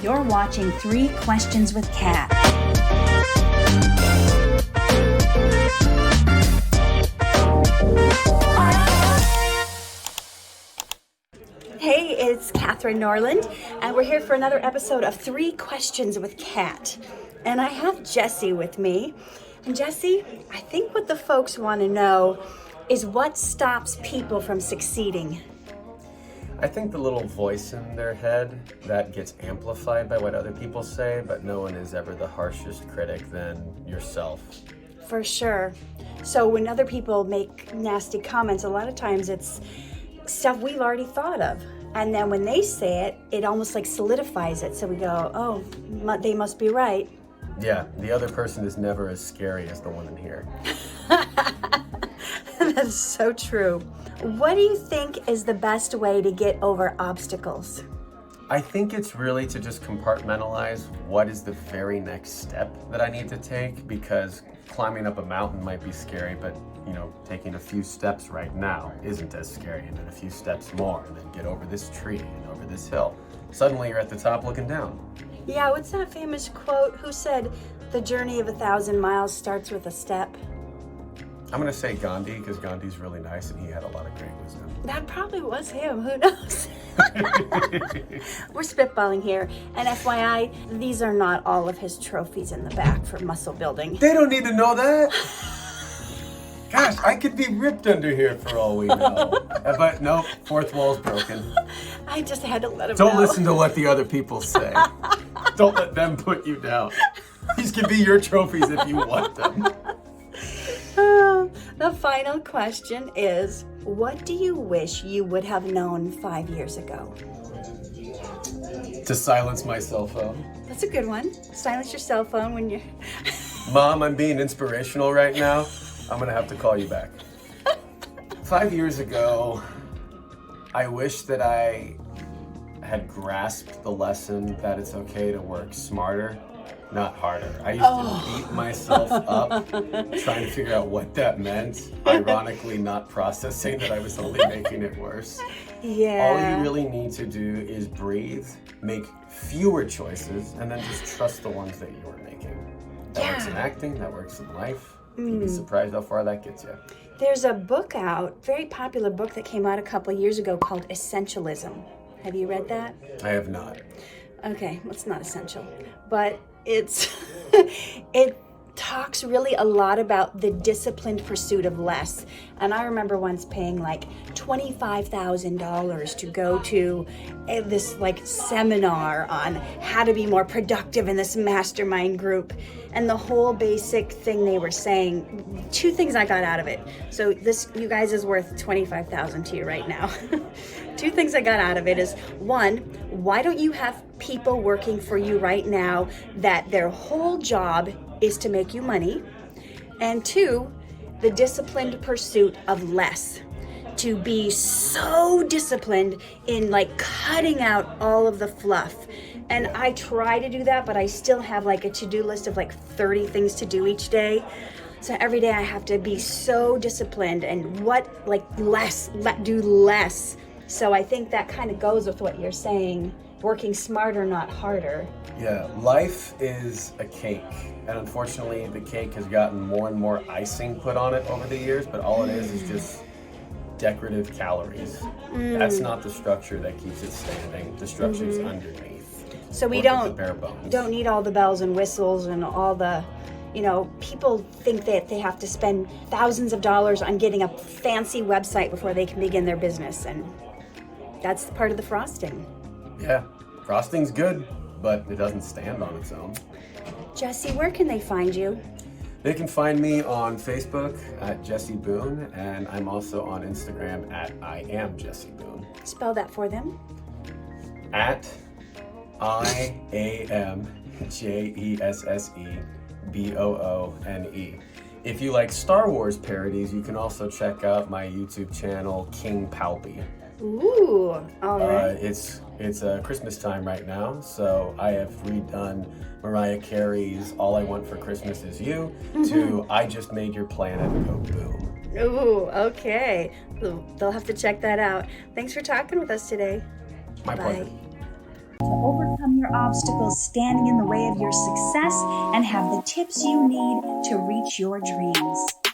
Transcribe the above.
You're watching 3 Questions with Kat. Hey, it's Catherine Norland, and we're here for another episode of 3 Questions with Kat. And I have Jesse with me. And Jesse, I think what the folks want to know is what stops people from succeeding. I think the little voice in their head that gets amplified by what other people say, but no one is ever the harshest critic than yourself. For sure. So when other people make nasty comments, a lot of times it's stuff we've already thought of. And then when they say it, it almost like solidifies it. So we go, oh, they must be right. Yeah, the other person is never as scary as the one in here. That's so true. What do you think is the best way to get over obstacles? I think it's really to just compartmentalize what is the very next step that I need to take, because climbing up a mountain might be scary, but taking a few steps right now isn't as scary, and then a few steps more, and then get over this tree and over this hill. Suddenly you're at the top looking down. Yeah, what's that famous quote? Who said, "The journey of 1,000 miles starts with a step"? I'm going to say Gandhi, because Gandhi's really nice and he had a lot of great wisdom. That probably was him. Who knows? We're spitballing here. And FYI, these are not all of his trophies in the back for muscle building. They don't need to know that. Gosh, I could be ripped under here for all we know. But no, fourth wall's broken. I just had to let him know. Don't listen to what the other people say. Don't let them put you down. These can be your trophies if you want them. The final question is, what do you wish you would have known 5 years ago? To silence my cell phone. That's a good one. Silence your cell phone when you're... Mom, I'm being inspirational right now. I'm going to have to call you back. 5 years ago, I wish that I had grasped the lesson that it's okay to work smarter, not harder. I used to beat myself up trying to figure out what that meant, ironically not processing that I was only making it worse. Yeah. All you really need to do is breathe, make fewer choices, and then just trust the ones that you're making. That works in acting, that works in life. You'd be surprised how far that gets you. There's a book out, very popular book that came out a couple of years ago called Essentialism. Have you read that? I have not. Okay, well, it's not essential, but it talks really a lot about the disciplined pursuit of less. And I remember once paying like $25,000 to go to this like seminar on how to be more productive in this mastermind group. And the whole basic thing they were saying, 2 things I got out of it. So this, you guys, is worth $25,000 to you right now. 2 things I got out of it is, 1, why don't you have people working for you right now that their whole job is to make you money? And 2, the disciplined pursuit of less. To be so disciplined in like cutting out all of the fluff. And I try to do that, but I still have like a to-do list of like 30 things to do each day. So every day I have to be so disciplined and do less. So I think that kind of goes with what you're saying, working smarter, not harder. Yeah, life is a cake. And unfortunately, the cake has gotten more and more icing put on it over the years, but all it is just decorative calories. That's not the structure that keeps it standing. The structure is underneath. So we the bare bones. don't need all the bells and whistles and all the, people think that they have to spend thousands of dollars on getting a fancy website before they can begin their business. And that's part of the frosting. Yeah, frosting's good, but it doesn't stand on its own. Jesse, where can they find you? They can find me on Facebook at Jesse Boone, and I'm also on Instagram at I am Jesse Boone. Spell that for them. At IAMJESSEBOONE. If you like Star Wars parodies, you can also check out my YouTube channel, King Palpy. Ooh, all right. It's Christmas time right now, so I have redone Mariah Carey's All I Want for Christmas Is You to I Just Made Your Planet Go Boom. Ooh, okay. They'll have to check that out. Thanks for talking with us today. My pleasure. to overcome your obstacles standing in the way of your success and have the tips you need to reach your dreams.